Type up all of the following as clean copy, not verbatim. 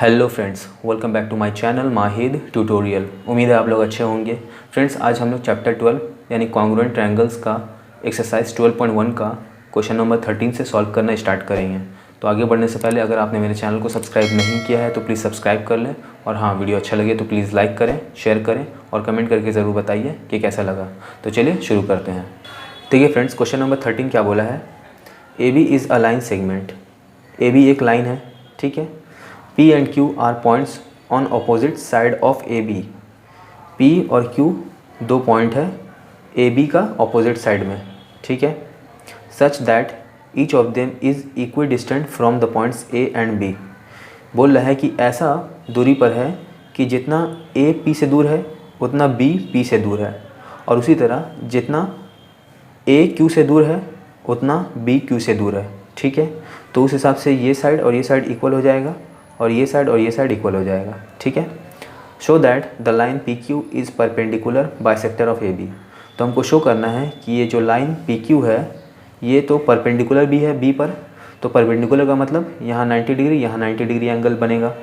Hello friends, welcome back to my channel Mahid tutorial. उम्मीद है आप लोग अच्छे होंगे। फ्रेंड्स, आज हम लोग चैप्टर 12 यानी कॉन्ग्रुएंट ट्रायंगल्स का एक्सरसाइज 12.1 का क्वेश्चन नंबर 13 से सॉल्व करना स्टार्ट करेंगे। तो आगे बढ़ने से पहले अगर आपने मेरे चैनल को सब्सक्राइब नहीं किया है तो प्लीज़ सब्सक्राइब कर लें, और हाँ, वीडियो अच्छा लगे तो प्लीज़ लाइक करें, शेयर करें और कमेंट करके ज़रूर बताइए कि कैसा लगा। तो चलिए शुरू करते हैं। देखिए फ्रेंड्स, क्वेश्चन नंबर 13 क्या बोला है। A B is a line segment. A B एक लाइन है, ठीक है। P and Q are points on opposite side of A B. P और Q दो पॉइंट है ए बी का अपोजिट साइड में, ठीक है। Such that each of them is equidistant from the points A and B। बोल रहा है कि ऐसा दूरी पर है कि जितना A P से दूर है उतना B P से दूर है, और उसी तरह जितना A Q से दूर है उतना B Q से दूर है, ठीक है। तो उस हिसाब से ये साइड और ये साइड इक्वल हो जाएगा और ये साइड और ये साइड इक्वल हो जाएगा, ठीक है। Show that the line P Q is perpendicular bisector of A B. तो हमको शो करना है कि ये जो लाइन पी क्यू है ये तो परपेंडिकुलर भी है बी पर। तो परपेंडिकुलर का मतलब यहाँ 90 डिग्री, यहाँ 90 डिग्री एंगल बनेगा,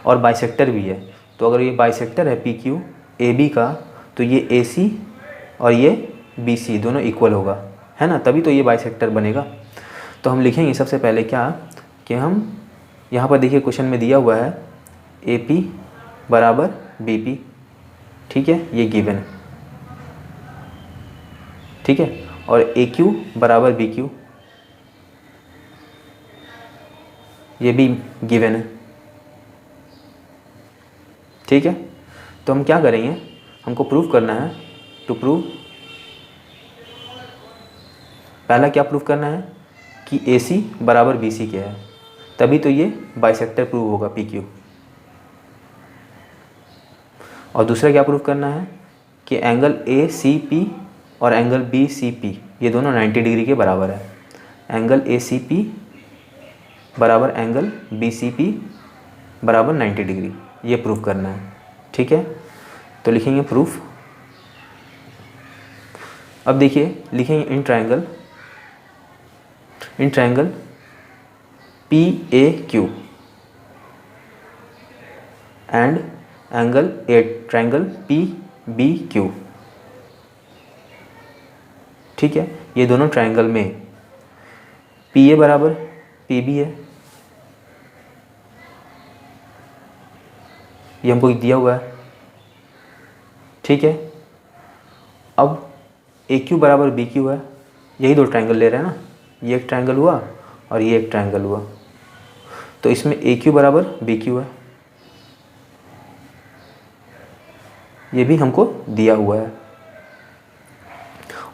और बाइसेक्टर भी है। तो अगर ये बाइसेक्टर है पी क्यू ए बी का, तो ये ए सी और ये बी सी दोनों इक्वल होगा, है ना, तभी तो ये बाइसेक्टर बनेगा। तो हम लिखेंगे सबसे पहले क्या कि हम यहाँ पर देखिए क्वेश्चन में दिया हुआ है ए पी बराबर बी पी, ठीक है, ये गिवन, ठीक है। और ए क्यू बराबर बी क्यू, ये भी गिवन है, ठीक है। तो हम क्या करेंगे, हमको प्रूव करना है। टू प्रूव, पहला क्या प्रूव करना है कि ए सी बराबर बी सी क्या है, तभी तो ये बाइसेक्टर प्रूव होगा पी क्यू। और दूसरा क्या प्रूव करना है कि एंगल ए सी पी और एंगल बी सी पी ये दोनों 90 डिग्री के बराबर है। एंगल ए सी पी बराबर एंगल बी सी पी बराबर 90 डिग्री, ये प्रूव करना है, ठीक है। तो लिखेंगे प्रूफ। अब देखिए लिखेंगे in triangle P A Q and angle A triangle P B Q, ठीक है। ये दोनों ट्रायंगल में पी ए बराबर पी बी है, ये हमको दिया हुआ है, ठीक है। अब ए क्यू बराबर बी क्यू है, यही दो ट्रायंगल ले रहे हैं ना, ये एक ट्रायंगल हुआ और ये एक ट्रायंगल हुआ। तो इसमें ए क्यू बराबर बी क्यू है, ये भी हमको दिया हुआ है।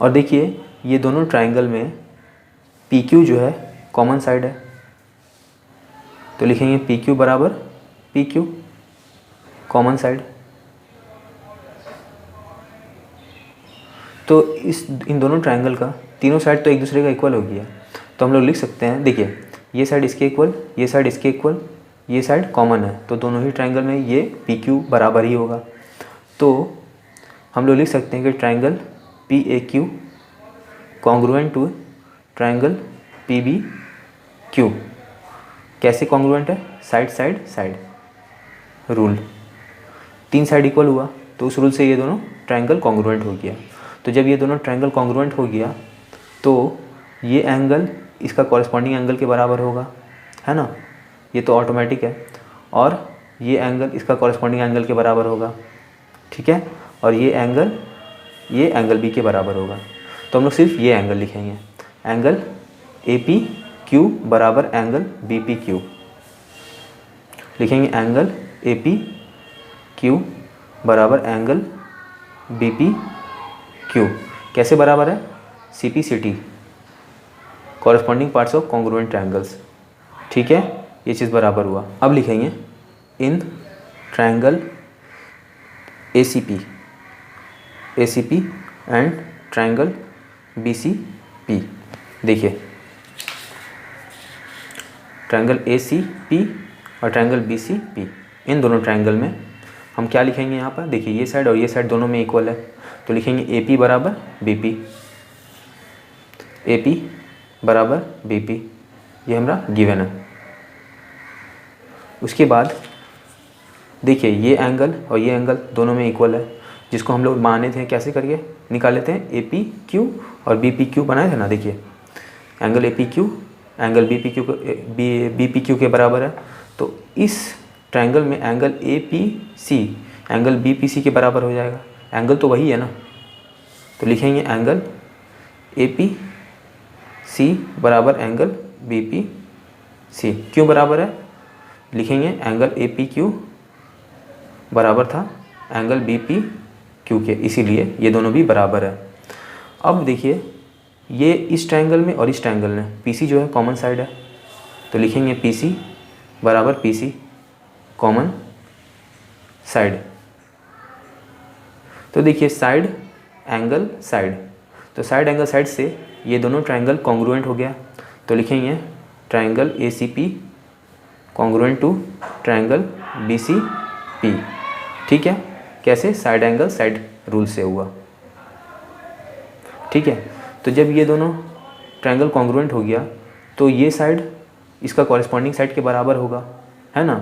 और देखिए ये दोनों ट्रायंगल में पी क्यू जो है कॉमन साइड है, तो लिखेंगे पी क्यू बराबर पी क्यू कॉमन साइड। तो इन दोनों ट्रायंगल का तीनों साइड तो एक दूसरे का इक्वल हो गया, तो हम लोग लिख सकते हैं, देखिए ये साइड इसके इक्वल, ये साइड इसके इक्वल, ये साइड कॉमन है, तो दोनों ही ट्रायंगल में ये पी क्यू बराबर ही होगा। तो हम लोग लिख सकते हैं कि triangle P A Q congruent to triangle P B Q. कैसे कॉन्ग्रुएंट है, साइड साइड साइड रूल, तीन साइड इक्वल हुआ तो उस रूल से ये दोनों ट्रायंगल कॉन्ग्रुएंट हो गया। तो जब ये दोनों ट्रायंगल कॉन्ग्रुएंट हो गया तो ये एंगल इसका कॉरेस्पॉन्डिंग एंगल के बराबर होगा, है ना, ये तो ऑटोमेटिक है। और ये एंगल इसका कॉरेस्पॉन्डिंग एंगल के बराबर होगा, ठीक है। और ये एंगल बी के बराबर होगा। तो हम लोग सिर्फ ये एंगल लिखेंगे, एंगल ए पी क्यू बराबर एंगल बी पी क्यू। लिखेंगे एंगल ए पी क्यू बराबर एंगल बी पी क्यू। कैसे बराबर है, C P C T, corresponding parts of congruent triangles, ठीक है, ये चीज़ बराबर हुआ। अब लिखेंगे in triangle A C P and triangle B C P. देखिए ट्रायंगल ए सी पी और ट्रायंगल बी सी पी, इन दोनों ट्रायंगल में हम क्या लिखेंगे, यहाँ पर देखिए ये साइड और ये साइड दोनों में इक्वल है, तो लिखेंगे ए पी बराबर बी पी, ए पी बराबर बी पी, ये हमारा गिवन है। उसके बाद देखिए ये एंगल और ये एंगल दोनों में इक्वल है, जिसको हम लोग माने थे कैसे करके निकाले थे, ए पी क्यू और बी पी क्यू बनाए थे ना। देखिए angle A P Q angle B P Q के बराबर है। तो इस ट्रायंगल में angle A P C angle B P C के बराबर हो जाएगा। एंगल तो वही है ना, तो लिखेंगे एंगल ए पी सी बराबर एंगल बी पी सी। क्यों बराबर है, लिखेंगे एंगल ए पी क्यू बराबर था एंगल बी पी क्यू के, इसीलिए ये दोनों भी बराबर है। अब देखिए ये इस ट्रायंगल में और इस ट्रायंगल में पी सी जो है कॉमन साइड है, तो लिखेंगे पी सी बराबर पी सी कॉमन साइड। तो देखिए साइड एंगल साइड, तो साइड एंगल साइड से ये दोनों ट्रायंगल कॉन्ग्रुएंट हो गया, तो लिखेंगे triangle A C P congruent to triangle B C P. ठीक है, कैसे, साइड एंगल साइड रूल से हुआ। ठीक है, तो जब ये दोनों ट्रायंगल कॉन्ग्रुएंट हो गया तो ये साइड इसका कॉरेस्पॉन्डिंग साइड के बराबर होगा, है ना।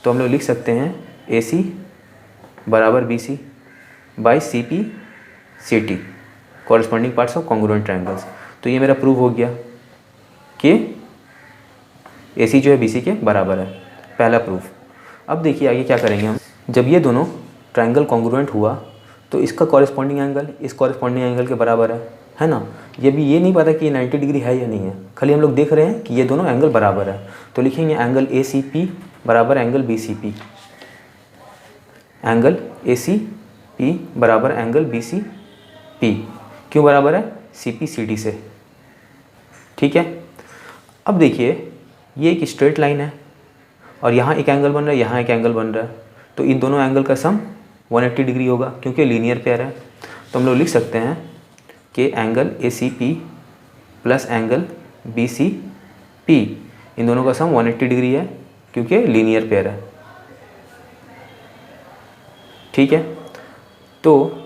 तो हम लोग लिख सकते हैं ए सी बराबर B C by C P C T, corresponding parts of congruent triangles. तो ये मेरा प्रूव हो गया कि ए सी जो है बी सी के बराबर है, पहला प्रूफ। अब देखिए आगे क्या करेंगे हम। जब ये दोनों ट्रायंगल कॉन्ग्रुएंट हुआ तो इसका कॉरेस्पॉन्डिंग एंगल इस कॉरेस्पॉन्डिंग एंगल के बराबर है ना। ये भी ये नहीं पता कि ये 90 डिग्री है या नहीं है, खाली हम लोग देख रहे हैं कि ये दोनों एंगल बराबर है। तो लिखेंगे एंगल ए सी पी बराबर angle B C P, angle A C P बराबर एंगल बी सी पी। क्यों बराबर है, सी पी सी डी से। ठीक है, अब देखिए ये एक स्ट्रेट लाइन है और यहाँ एक एंगल बन रहा है, यहाँ एक एंगल बन रहा है, तो इन दोनों एंगल का सम 180 डिग्री होगा क्योंकि लीनियर पेयर है। तो हम लोग लिख सकते हैं कि angle A C P plus angle B C P, इन दोनों का सम 180 डिग्री है क्योंकि लीनियर पेयर है। ठीक है, तो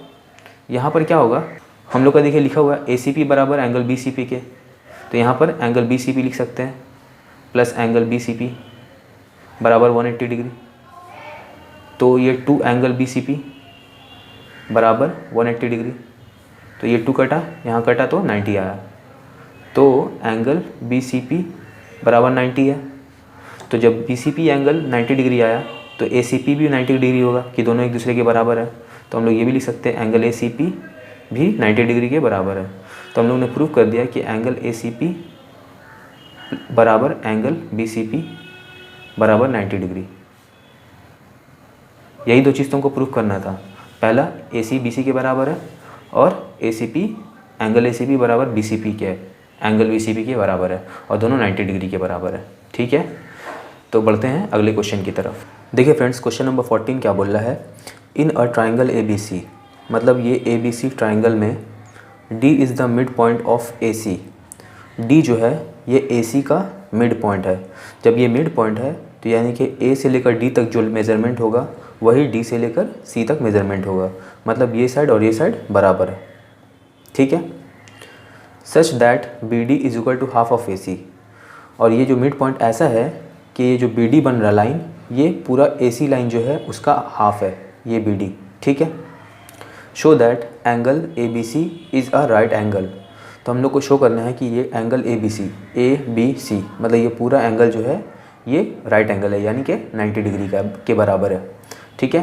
यहाँ पर क्या होगा, हम लोग का देखिए लिखा हुआ है ए सी पी बराबर एंगल बी सी पी के, तो यहाँ पर एंगल बी सी पी लिख सकते हैं plus angle B C P बराबर 180 डिग्री। तो ये 2 एंगल बी सी पी बराबर 180 डिग्री, तो ये 2 कटा, यहाँ कटा तो 90 आया। तो एंगल बी सी पी बराबर 90 है। तो जब B C P angle 90 degree आया तो ए सी पी भी 90 डिग्री होगा कि दोनों एक दूसरे के बराबर है। तो हम लोग ये भी लिख सकते हैं एंगल ए सी पी भी 90 डिग्री के बराबर है। तो हम लोग ने प्रूव कर दिया कि एंगल ए सी पी बराबर एंगल बी सी पी बराबर 90 डिग्री। यही दो चीज़ तुमको प्रूफ करना था, पहला ए सी बी सी के बराबर है और A C P angle A C P बराबर बी सी पी के एंगल बी सी पी के बराबर है और दोनों 90 डिग्री के बराबर है। ठीक है, तो बढ़ते हैं अगले क्वेश्चन की तरफ। देखिए फ्रेंड्स, क्वेश्चन नंबर 14 क्या बोल रहा है, इन a triangle A B C, मतलब ये ए बी सी ट्राइंगल में D is the mid point of A C. D जो है ये ए सी का मिड पॉइंट है। जब ये मिड पॉइंट है तो यानी कि ए से लेकर डी तक जो मेज़रमेंट होगा वही डी से लेकर सी तक मेज़रमेंट होगा, मतलब ये साइड और ये साइड बराबर है। ठीक है, such that B D is equal to half of A C, और ये जो मिड पॉइंट ऐसा है कि ये जो बी डी बन रहा लाइन, ये पूरा ए सी लाइन जो है उसका हाफ है ये बी डी। ठीक है, show that angle A B C is a right angle. तो हम लोग को शो करना है कि ये एंगल ए बी सी मतलब ये पूरा एंगल जो है ये राइट एंगल है, यानी कि 90 डिग्री के बराबर है। ठीक है,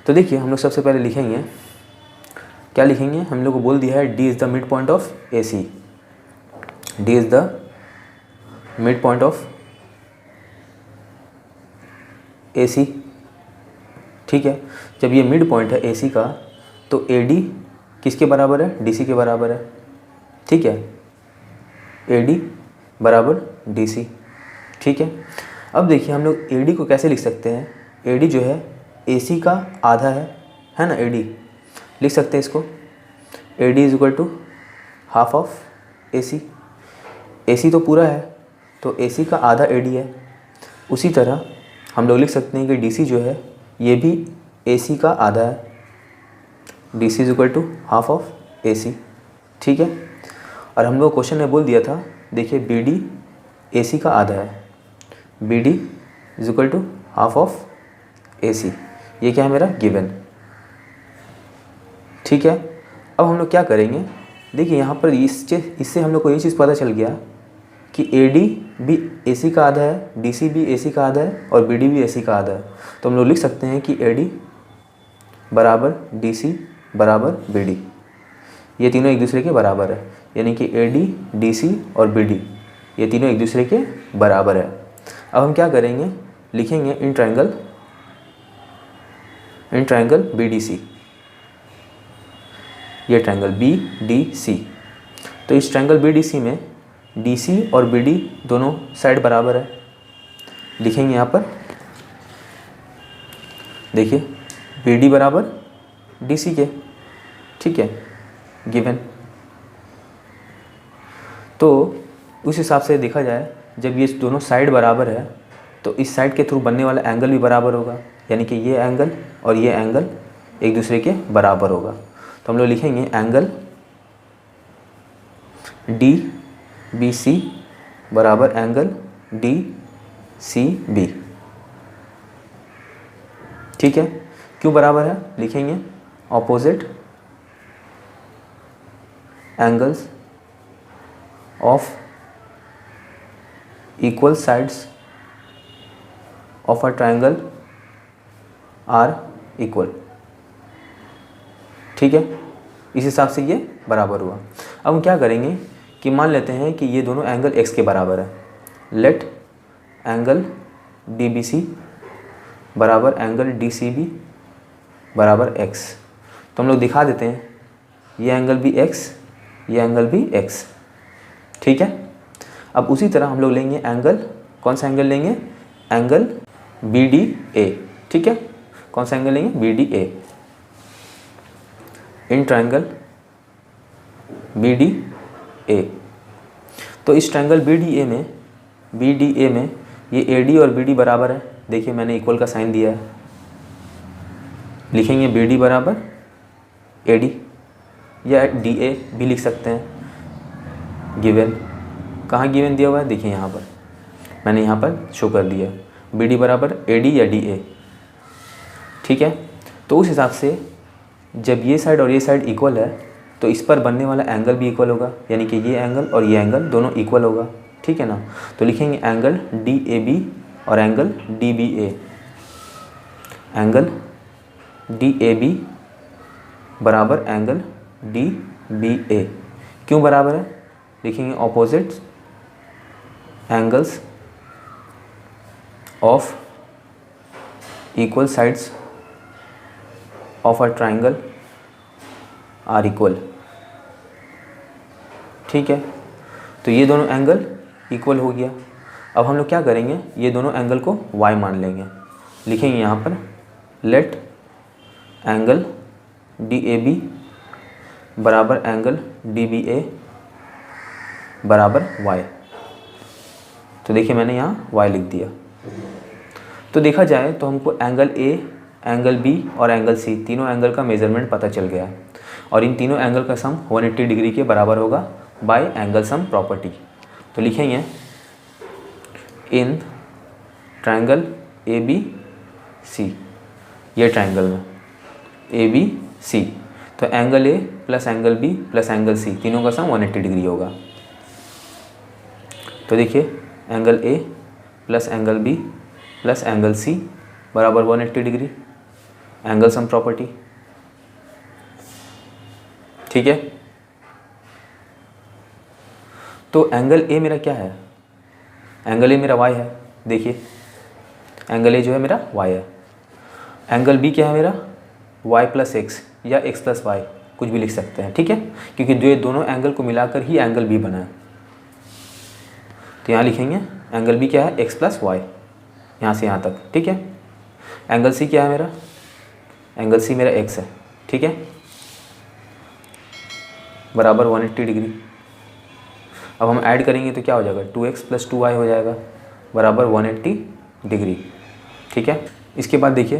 तो देखिए हम लोग सबसे पहले लिखेंगे, क्या लिखेंगे, हम लोग को बोल दिया है D is the mid point of A C, D is the mid point of A C. ठीक है, जब ये मिड पॉइंट है ए सी का तो ए डी किसके बराबर है, डी सी के बराबर है। ठीक है, ए डी बराबर डी सी। ठीक है, अब देखिए हम लोग ए डी को कैसे लिख सकते हैं, ए डी जो है ए सी का आधा है ना, ए डी लिख सकते हैं इसको, A D is equal to half of A C. A C तो पूरा है तो ए सी का आधा ए डी है। उसी तरह हम लोग लिख सकते हैं कि डी सी जो है ये भी ए सी का आधा है, D C is equal to half of A C. ठीक है, और हम लोग क्वेश्चन में बोल दिया था, देखिए बी डी ए सी का आधा है, B D is equal to half of A C, ये क्या है मेरा गिवन। ठीक है, अब हम लोग क्या करेंगे, देखिए यहाँ पर इससे हम लोग को ये चीज़ पता चल गया कि AD भी AC का आधा है, DC भी AC का आधा है और BD भी AC का आधा है। तो हम लोग लिख सकते हैं कि AD बराबर DC बराबर BD, ये तीनों एक दूसरे के बराबर है, यानी कि AD, DC और BD ये तीनों एक दूसरे के बराबर है। अब हम क्या करेंगे, लिखेंगे इन ट्रायंगल BDC, ये ट्रायंगल BDC। तो इस ट्रायंगल BDC में DC और BD दोनों साइड बराबर है, लिखेंगे यहाँ पर, देखिए BD बराबर DC के, ठीक है, गिवन। तो उस हिसाब से देखा जाए, जब ये दोनों साइड बराबर है तो इस साइड के थ्रू बनने वाला एंगल भी बराबर होगा, यानी कि ये एंगल और ये एंगल एक दूसरे के बराबर होगा। तो हम लोग लिखेंगे एंगल DBC बराबर एंगल DCB। ठीक है, क्यों बराबर है, लिखेंगे opposite angles of equal sides of a triangle are equal. ठीक है, इस हिसाब से ये बराबर हुआ। अब हम क्या करेंगे कि मान लेते हैं कि ये दोनों एंगल x के बराबर है, लेट एंगल DBC बराबर एंगल DCB बराबर x। तो हम लोग दिखा देते हैं, ये एंगल भी x, ये एंगल भी x। ठीक है, अब उसी तरह हम लोग लेंगे एंगल, कौन सा एंगल लेंगे, एंगल BDA। ठीक है, कौन सा एंगल लेंगे, BDA इन ट्रायंगल BDA। तो इस ट्रायंगल BDA में ये AD और BD बराबर है, देखिए मैंने इक्वल का साइन दिया है, लिखेंगे BD बराबर AD या DA भी लिख सकते हैं, गिवन। कहाँ गिवन दिया हुआ है, देखिए यहाँ पर मैंने यहाँ पर शो कर दिया, BD बराबर AD या DA। ठीक है, तो उस हिसाब से जब ये साइड और ये साइड इक्वल है तो इस पर बनने वाला एंगल भी इक्वल होगा, यानी कि ये एंगल और ये एंगल दोनों इक्वल होगा। ठीक है ना, तो लिखेंगे एंगल DAB और एंगल DBA। एंगल DAB बराबर एंगल DBA, क्यों बराबर है, लिखेंगे opposite angles of equal sides of a triangle are equal. ठीक है, तो ये दोनों एंगल इक्वल हो गया। अब हम लोग क्या करेंगे, ये दोनों एंगल को y मान लेंगे, लिखेंगे यहाँ पर लेट एंगल DAB बराबर एंगल DBA बराबर y। तो देखिए मैंने यहाँ y लिख दिया। तो देखा जाए तो हमको एंगल A, एंगल B और एंगल C तीनों एंगल का मेज़रमेंट पता चल गया है, और इन तीनों एंगल का सम 180 डिग्री के बराबर होगा बाय एंगल सम प्रॉपर्टी। तो लिखेंगे इन ट्रायंगल ABC, ये ट्रायंगल में ABC, तो angle A plus angle B plus angle C तीनों का सम 180 डिग्री होगा। तो देखिए angle A plus angle B plus angle C बराबर 180 डिग्री, एंगल सम प्रॉपर्टी। ठीक है, तो एंगल A मेरा क्या है, एंगल A मेरा y है, देखिए एंगल A जो है मेरा y है। एंगल B क्या है मेरा, y प्लस x या x प्लस y, कुछ भी लिख सकते हैं। ठीक है, क्योंकि जो ये दोनों एंगल को मिलाकर ही एंगल B बना है। तो यहाँ लिखेंगे एंगल B क्या है, x प्लस y, यहाँ से यहाँ तक। ठीक है, एंगल C क्या है मेरा, एंगल C मेरा x है। ठीक है, बराबर 180 डिग्री। अब हम ऐड करेंगे तो क्या हो जाएगा, 2x प्लस 2y हो जाएगा बराबर 180 डिग्री। ठीक है, इसके बाद देखिए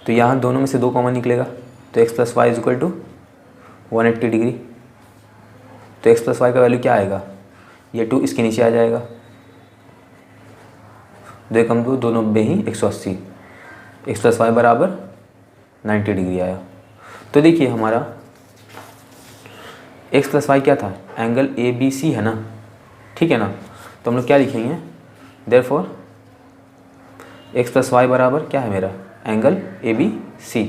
तो यहाँ दोनों में से 2 कॉमन निकलेगा, तो x plus y is equal to 180 degree. तो x प्लस वाई का वैल्यू क्या आएगा, ये 2 इसके नीचे आ जाएगा, 2 कम 2 2 90 ही 180। एक्स प्लस वाई बराबर 90 डिग्री आया। तो देखिए हमारा एक्स प्लस वाई क्या था, एंगल ए बी सी है ना, ठीक है ना। तो हम लोग क्या लिखेंगे, देयरफॉर एक्स प्लस वाई बराबर क्या है मेरा, एंगल ए बी सी।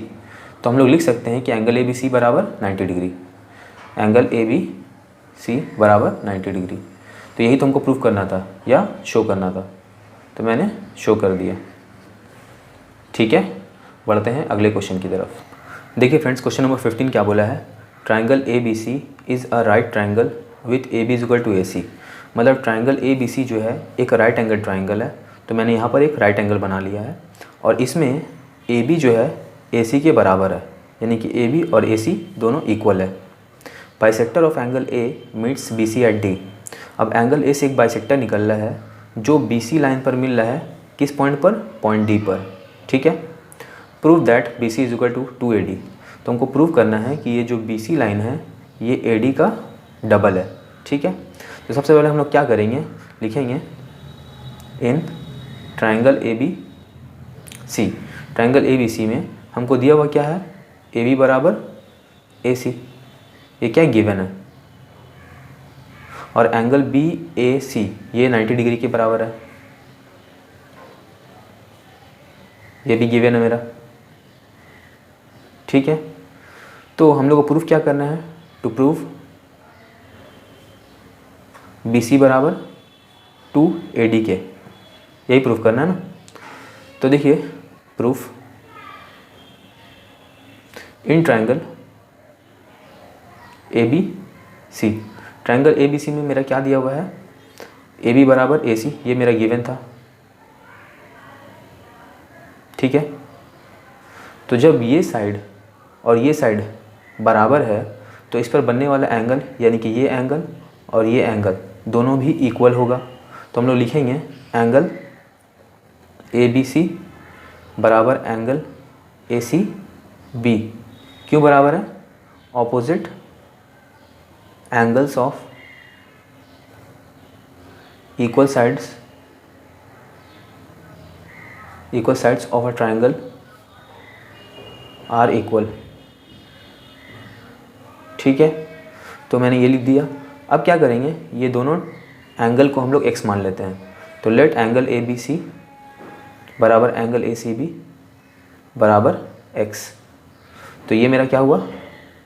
तो हम लोग लिख सकते हैं कि एंगल ए बी सी बराबर 90 degree, angle A B C बराबर 90 डिग्री। तो यही तो हमको प्रूफ करना था या शो करना था, तो मैंने शो कर दिया। ठीक है, बढ़ते हैं अगले क्वेश्चन की तरफ। देखिए फ्रेंड्स, क्वेश्चन नंबर 15 क्या बोला है, triangle A B C is a right triangle with A B is equal to A C. मतलब ट्राइंगल ए बी सी जो है एक राइट एंगल ट्राइंगल है। तो मैंने यहाँ पर एक राइट एंगल बना लिया है और इसमें ए बी जो है ए सी के बराबर है, यानी कि ए बी और ए सी दोनों इक्वल है। Bisector of angle A meets B C at D. अब एंगल ए से एक बाइसेक्टर निकल रहा है जो बी सी लाइन पर मिल रहा है, किस पॉइंट पर, पॉइंट डी पर। ठीक है, prove that B C is equal to 2AD। तो हमको प्रूव करना है कि ये जो बी सी लाइन है ये ए डी का डबल है। ठीक है, तो सबसे पहले हम लोग क्या करेंगे, लिखेंगे in triangle A B C. Triangle A B C में हमको दिया हुआ क्या है, ए बी बराबर ए सी, ये क्या गिवन है, और एंगल बी ए सी ये 90 डिग्री के बराबर है, ये भी गिवन है मेरा। ठीक है, तो हम लोग को प्रूफ क्या करना है, टू प्रूव बी सी बराबर 2AD के, यही प्रूफ करना है ना। तो देखिए proof in triangle A B C. Triangle A B C में मेरा क्या दिया हुआ है, ए बी बराबर ए सी, ये मेरा गिवन था। ठीक है, तो जब ये साइड और ये साइड बराबर है तो इस पर बनने वाला एंगल, यानी कि ये एंगल और ये एंगल दोनों भी इक्वल होगा। तो हम लोग लिखेंगे एंगल ए बी सी बराबर एंगल ए सी बी। क्यों बराबर है, opposite angles of equal sides of a triangle are equal. ठीक है, तो मैंने ये लिख दिया। अब क्या करेंगे, ये दोनों एंगल को हम लोग x मान लेते हैं। तो let angle A B C बराबर एंगल ए सी बी बराबर x। तो ये मेरा क्या हुआ,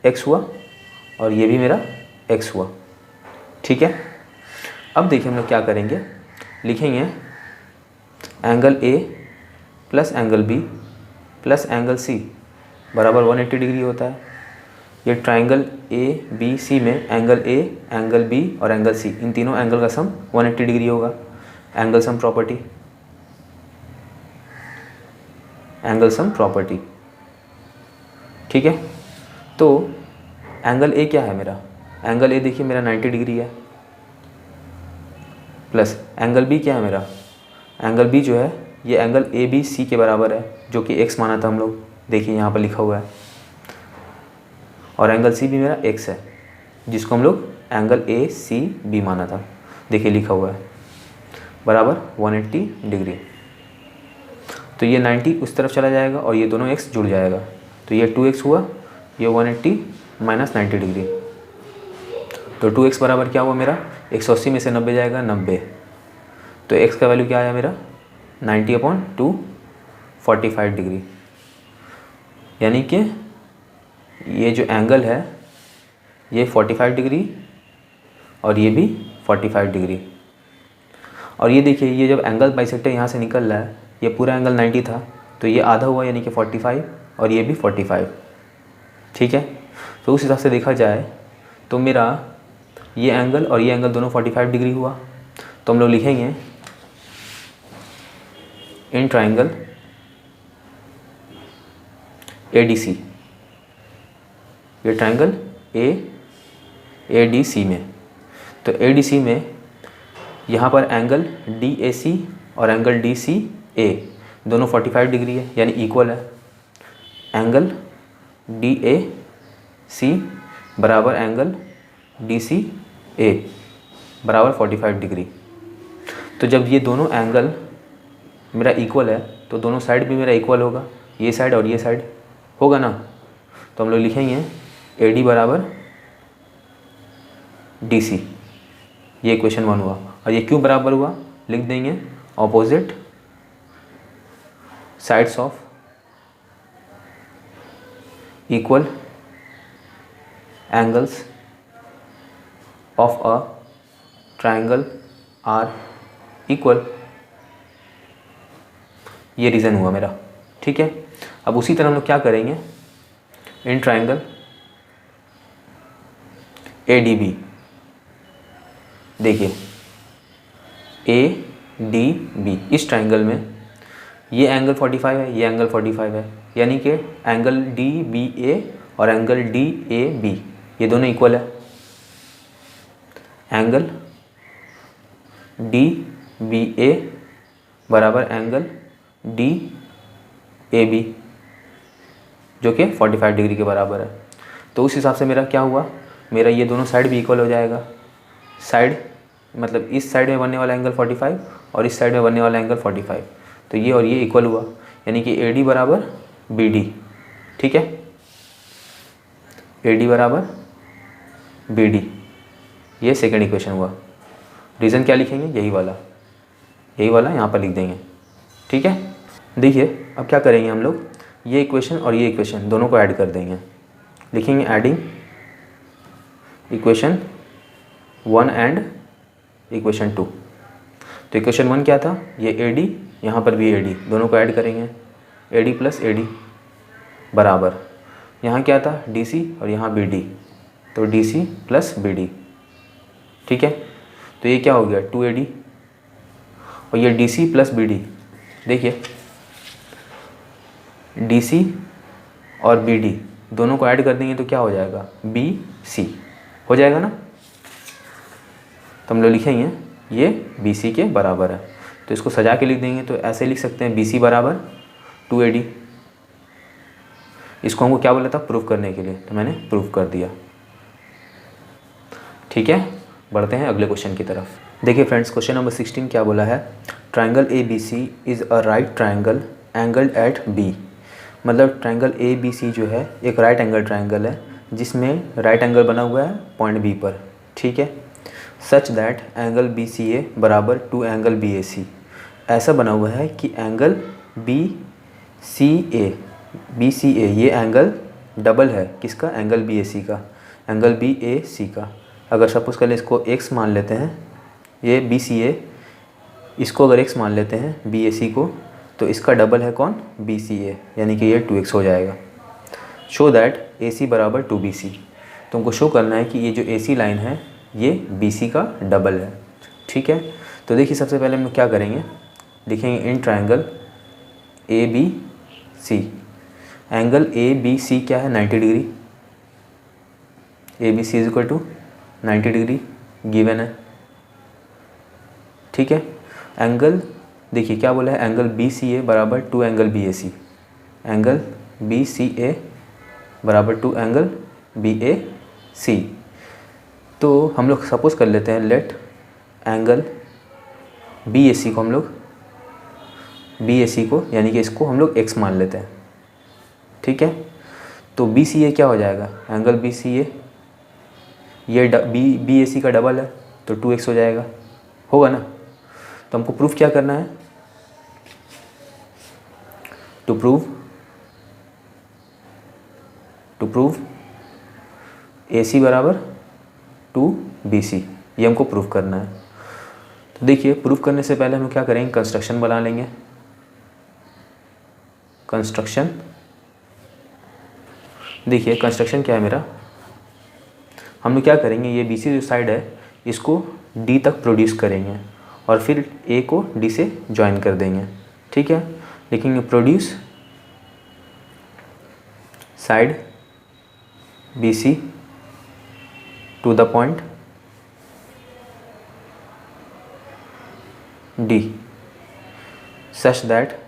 x हुआ, और ये भी मेरा x हुआ। ठीक है, अब देखिए हम लोग क्या करेंगे, लिखेंगे angle a plus angle b plus angle c बराबर 180 डिग्री होता है। ये ट्राइंगल ए बी सी में एंगल ए, एंगल बी और एंगल सी, इन तीनों एंगल का सम 180 डिग्री होगा। Angle sum property, angle sum property. ठीक है, तो एंगल ए क्या है मेरा, एंगल ए देखिए मेरा 90 डिग्री है, प्लस एंगल बी क्या है मेरा, एंगल बी जो है ये एंगल ए बी सी के बराबर है, जो कि x माना था हम लोग, देखिए यहाँ पर लिखा हुआ है। और एंगल सी भी मेरा x है, जिसको हम लोग एंगल ए सी बी माना था, देखिए लिखा हुआ है, बराबर 180 डिग्री। तो ये 90 उस तरफ चला जाएगा और ये दोनों x जुड़ जाएगा, तो ये 2x हुआ, ये 180 माइनस 90 डिग्री। तो 2x बराबर क्या हुआ मेरा, 180 में से 90 जाएगा 90, तो x का वैल्यू क्या आया मेरा 90/2 45 डिग्री। यानी कि ये जो एंगल है ये 45 डिग्री और ये भी 45 डिग्री। और ये देखिए ये जब एंगल बाइसेक्टर यहाँ से निकल रहा है, ये पूरा एंगल 90 था, तो ये आधा हुआ यानी कि 45 और ये भी 45। ठीक है, तो उस हिसाब से देखा जाए तो मेरा ये एंगल और ये एंगल दोनों 45 डिग्री हुआ। तो हम लोग लिखेंगे इन ट्राइंगल ADC, ये ट्राइंगल ADC में, तो ADC में यहाँ पर एंगल DAC और एंगल DCA दोनों 45 डिग्री है, यानी इक्वल है। एंगल DAC बराबर एंगल DCA बराबर 45 डिग्री। तो जब ये दोनों एंगल मेरा इक्वल है तो दोनों साइड भी मेरा इक्वल होगा, ये साइड और ये साइड, होगा ना। तो हम लोग लिखेंगे AD बराबर DC, ये इक्वेशन 1 हुआ। और ये क्यों बराबर हुआ, लिख देंगे opposite sides of equal angles of a triangle are equal, ये रीज़न हुआ मेरा। ठीक है, अब उसी तरह हम लोग क्या करेंगे, इन ट्राइंगल ADB, देखिए ADB, इस ट्राइंगल में ये एंगल 45 है, ये एंगल 45 है, यानी कि एंगल DBA और एंगल DAB ये दोनों इक्वल है। एंगल DBA बराबर एंगल DAB जो कि 45 डिग्री के बराबर है। तो उस हिसाब से मेरा क्या हुआ, मेरा ये दोनों साइड भी इक्वल हो जाएगा। साइड मतलब इस साइड में बनने वाला एंगल 45 और इस साइड में बनने वाला एंगल 45, तो ये और ये इक्वल हुआ, यानी कि AD बराबर BD। ठीक है, AD बराबर BD, ये सेकंड इक्वेशन हुआ। रीज़न क्या लिखेंगे, यही वाला यहाँ पर लिख देंगे। ठीक है, देखिए अब क्या करेंगे हम लोग, ये इक्वेशन और ये इक्वेशन दोनों को ऐड कर देंगे। लिखेंगे एडिंग इक्वेशन 1 एंड इक्वेशन 2। तो इक्वेशन 1 क्या था, ये AD, यहाँ पर भी AD, दोनों को ऐड करेंगे। AD प्लस AD बराबर, यहाँ क्या था DC और यहाँ BD, तो DC प्लस BD। ठीक है, तो ये क्या हो गया 2AD, और ये DC प्लस BD, देखिए DC और BD दोनों को ऐड कर देंगे तो क्या हो जाएगा BC हो जाएगा ना। तो हम लोग लिखेंगे ये BC के बराबर है, तो इसको सजा के लिख देंगे। तो ऐसे लिख सकते हैं BC बराबर 2AD। इसको हमको क्या बोला था, प्रूफ करने के लिए, तो मैंने प्रूफ कर दिया। ठीक है, बढ़ते हैं अगले क्वेश्चन की तरफ। देखिए फ्रेंड्स, क्वेश्चन नंबर 16 क्या बोला है, triangle ABC is a right triangle angled at B। मतलब ट्राइंगल ABC जो है एक राइट एंगल ट्राइंगल है जिसमें राइट एंगल बना हुआ है पॉइंट B पर। ठीक है, सच दैट एंगल BCA बराबर टू एंगल BAC। ऐसा बना हुआ है कि एंगल BCA ये एंगल डबल है किसका, एंगल BAC का, एंगल BAC का। अगर सपोज कर ले इसको x मान लेते हैं, ये BCA, इसको अगर x मान लेते हैं BAC को, तो इसका डबल है कौन, BCA, यानी कि ये 2x हो जाएगा। शो दैट AC बराबर 2BC। तो हमको शो करना है कि ये जो AC लाइन है ये BC का डबल है। ठीक है, तो देखिए सबसे पहले हम लोग क्या करेंगे, लिखेंगे in triangle ABC, angle ABC क्या है 90 degree, ABC is equal to 90 degree given है। ठीक है, एंगल देखिए क्या बोला है, एंगल BCA बराबर to angle BAC, angle BCA बराबर टू एंगल BAC। तो हम लोग सपोज कर लेते हैं, लेट एंगल BAC को हम लोग यानी कि इसको हम लोग x मान लेते हैं। ठीक है, तो BCA क्या हो जाएगा, एंगल BCA ये BAC का डबल है तो 2x हो जाएगा, होगा ना। तो हमको प्रूफ क्या करना है, टू प्रूव AC बराबर 2BC, ये हमको प्रूफ करना है। तो देखिए प्रूफ करने से पहले हम क्या करेंगे, कंस्ट्रक्शन बना लेंगे। कंस्ट्रक्शन, देखिए कंस्ट्रक्शन क्या है मेरा, हम लोग क्या करेंगे, ये BC जो साइड है इसको D तक प्रोड्यूस करेंगे और फिर A को D से ज्वाइन कर देंगे। ठीक है, लिखेंगे produce side BC to the point D such that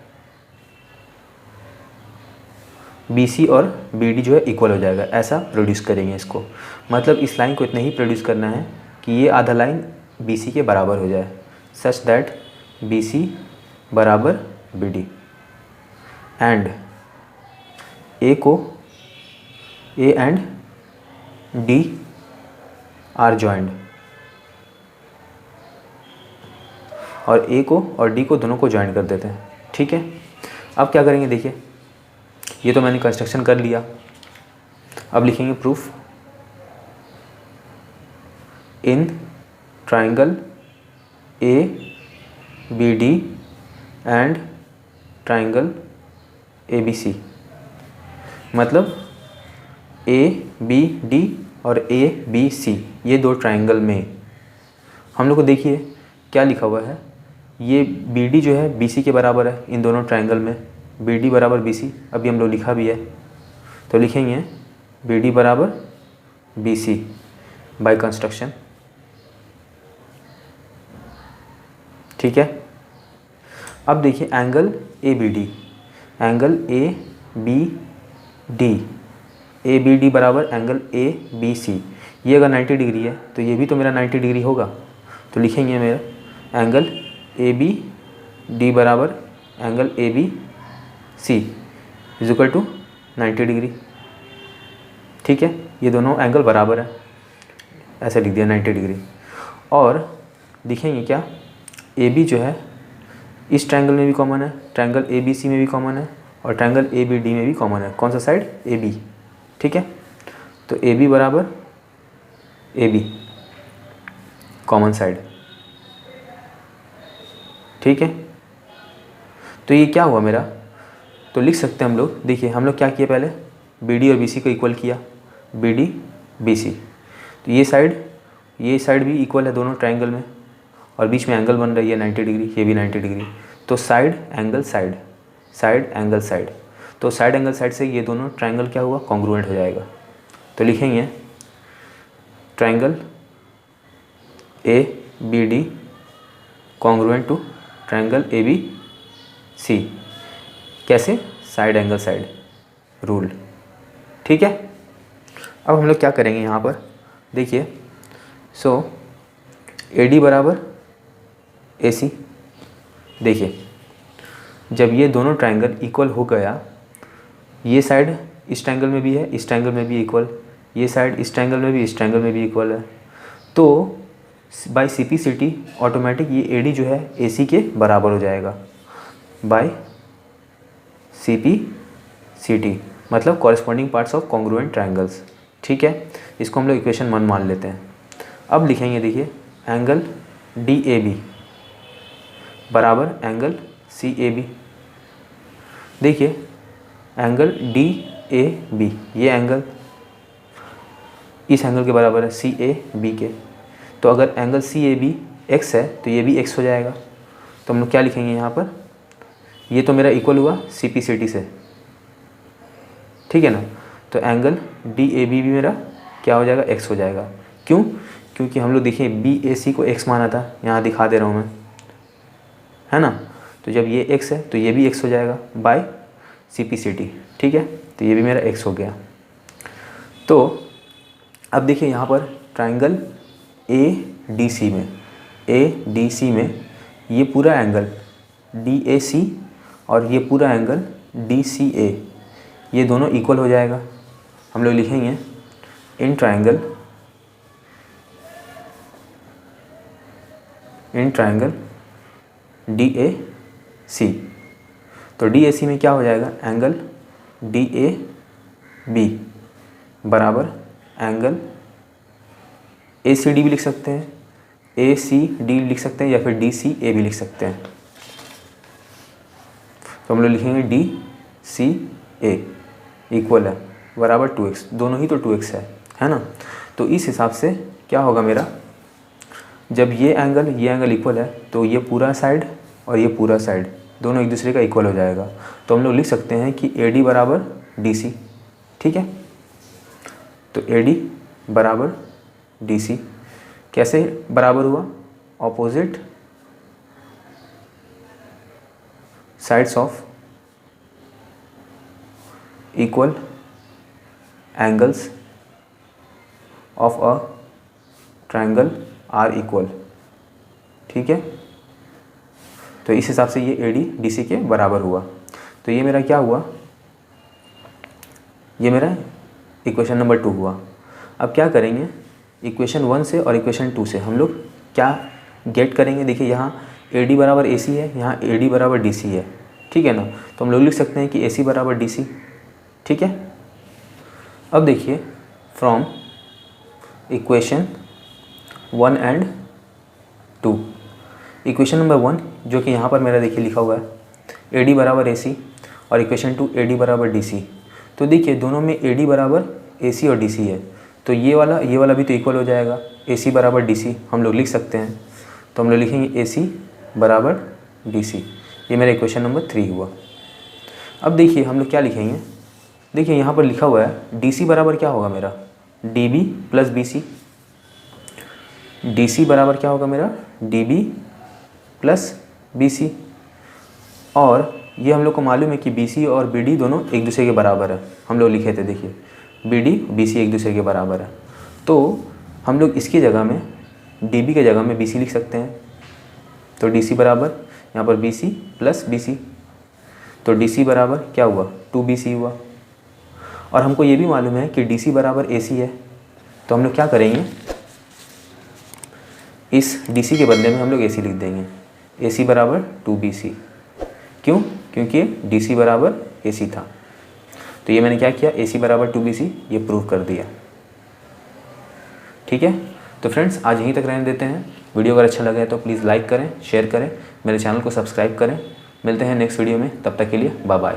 BC और BD जो है इक्वल हो जाएगा, ऐसा प्रोड्यूस करेंगे इसको। मतलब इस लाइन को इतना ही प्रोड्यूस करना है कि ये आधा लाइन BC के बराबर हो जाए, सच दैट BC बराबर BD and A and D R joined, और ए को और डी को दोनों को ज्वाइन कर देते हैं। ठीक है, अब क्या करेंगे, देखिए ये तो मैंने कंस्ट्रक्शन कर लिया। अब लिखेंगे proof in triangle A B D and triangle A B C, मतलब ए बी डी और ए बी सी ये दो ट्राइंगल में हम लोग को देखिए क्या लिखा हुआ है, ये बी डी जो है बी सी के बराबर है इन दोनों ट्राइंगल में, बी डी बराबर बी सी, अभी हम लोग लिखा भी है तो लिखेंगे बी डी बराबर बी सी बाय कंस्ट्रक्शन। ठीक है, अब देखिए angle A B D, angle A B D, A B D बराबर एंगल ए बी सी, ये अगर 90 डिग्री है तो ये भी तो मेरा 90 डिग्री होगा, तो लिखेंगे मेरा एंगल ए बी डी बराबर angle A B C is equal to 90 degree. ठीक है, ये दोनों एंगल बराबर है, ऐसे लिख दिया 90 डिग्री। और लिखेंगे क्या, ए बी जो है इस ट्रायंगल में भी कॉमन है, ट्रायंगल ए बी सी में भी कॉमन है, और ट्रायंगल ए बी डी में भी कॉमन है। कौन सा साइड, ए बी। ठीक है, तो ए बी बराबर ए बी कॉमन साइड। ठीक है, तो ये क्या हुआ मेरा, तो लिख सकते हैं हम लोग, देखिए हम लोग क्या किए पहले, बी डी और बी सी को इक्वल किया, बी डी बी सी, तो ये साइड भी इक्वल है दोनों ट्रायंगल में, और बीच में एंगल बन रही है 90 डिग्री, ये भी 90 डिग्री, तो side angle side, side angle side, तो साइड एंगल साइड से ये दोनों ट्रायंगल क्या हुआ, कॉन्ग्रुएंट हो जाएगा। तो लिखेंगे triangle A B D congruent to triangle A B C, कैसे, साइड एंगल साइड रूल। ठीक है, अब हम लोग क्या करेंगे यहाँ पर, देखिए सो ए डी बराबर ए सी, देखिए जब ये दोनों ट्रायंगल इक्वल हो गया, ये साइड इस ट्रायंगल में भी है, इस ट्रायंगल में भी इक्वल, ये साइड इस ट्रायंगल में भी, इस ट्रायंगल में भी इक्वल है, तो by C P C T automatic ये ए डी जो है ए सी के बराबर हो जाएगा, by C P C T, मतलब corresponding parts of congruent triangles. ठीक है, इसको हम लोग इक्वेशन 1 मान लेते हैं। अब लिखेंगे, देखिए एंगल डी ए बी बराबर एंगल सी ए बी, देखिए एंगल डी ए बी, ये एंगल इस एंगल के बराबर है सी ए बी के, तो अगर angle C A B x है तो ये भी एक्स हो जाएगा, तो हम लोग क्या लिखेंगे यहाँ पर, ये तो मेरा इक्वल हुआ सी पी सी टी से, ठीक है ना, तो एंगल डी ए बी भी मेरा क्या हो जाएगा, एक्स हो जाएगा। क्यों, क्योंकि हम लोग देखिए बी ए सी को एक्स माना था, यहाँ दिखा दे रहा हूँ मैं, है ना, तो जब ये एक्स है तो ये भी एक्स हो जाएगा by C P C T. ठीक है, तो ये भी मेरा एक्स हो गया। तो अब देखिए यहाँ पर ट्रायंगल ए डी सी में ये पूरा एंगल डी ए सी और ये पूरा एंगल डी सी ए, ये दोनों इक्वल हो जाएगा। हम लोग लिखेंगे in triangle D A C, तो डी ए सी में क्या हो जाएगा, एंगल डी ए बी बराबर एंगल ए सी डी भी लिख सकते हैं, ए सी डी लिख सकते हैं, या फिर डी सी ए भी लिख सकते हैं। तो हम लोग लिखेंगे डी सी ए इक्वल है बराबर 2x, दोनों ही तो 2x है ना। तो इस हिसाब से क्या होगा मेरा, जब ये एंगल इक्वल है तो ये पूरा साइड और ये पूरा साइड दोनों एक दूसरे का इक्वल हो जाएगा। तो हम लोग लिख सकते हैं कि ए डी बराबर डी सी। ठीक है, तो ए डी बराबर डी सी कैसे बराबर हुआ, opposite sides of equal angles of a triangle are equal. ठीक है, तो इस हिसाब से ये ए डी डी सी के बराबर हुआ। तो ये मेरा क्या हुआ, ये मेरा इक्वेशन नंबर 2 हुआ। अब क्या करेंगे, इक्वेशन 1 से और इक्वेशन 2 से हम लोग क्या गेट करेंगे। देखिए यहाँ AD बराबर AC है, यहाँ AD बराबर DC है, ठीक है ना। तो हम लोग लिख सकते हैं कि AC बराबर DC, ठीक है। अब देखिए from equation 1 and 2, equation number 1 जो कि यहाँ पर मेरा देखिए लिखा हुआ है AD बराबर AC और इक्वेशन 2 AD बराबर DC। तो देखिए दोनों में AD बराबर AC और DC है, तो ये वाला भी तो इक्वल हो जाएगा, AC बराबर DC हम लोग लिख सकते हैं। तो हम लोग लिखेंगे AC बराबर DC। ये मेरा इक्वेशन नंबर 3 हुआ। अब देखिए हम लोग क्या लिखेंगे, देखिए यहाँ पर लिखा हुआ है DC बराबर क्या होगा मेरा DB प्लस BC। DC बराबर क्या होगा मेरा DB प्लस BC। और ये हम लोग को मालूम है कि BC और BD दोनों एक दूसरे के बराबर है, हम लोग लिखे थे। देखिए BD BC एक दूसरे के बराबर है, तो हम लोग इसकी जगह में DB के जगह में BC लिख सकते हैं। तो DC बराबर यहाँ पर BC प्लस BC, तो DC बराबर क्या हुआ 2BC हुआ। और हमको ये भी मालूम है कि DC बराबर AC है, तो हम लोग क्या करेंगे, इस DC के बदले में हम लोग AC लिख देंगे, AC बराबर 2BC। क्यों, क्योंकि DC बराबर AC था। तो ये मैंने क्या किया, AC बराबर 2BC ये प्रूव कर दिया, ठीक है। तो फ्रेंड्स आज यहीं तक रहने देते हैं। वीडियो अगर अच्छा लगा है तो प्लीज़ लाइक करें, शेयर करें, मेरे चैनल को सब्सक्राइब करें। मिलते हैं नेक्स्ट वीडियो में, तब तक के लिए बाय बाय।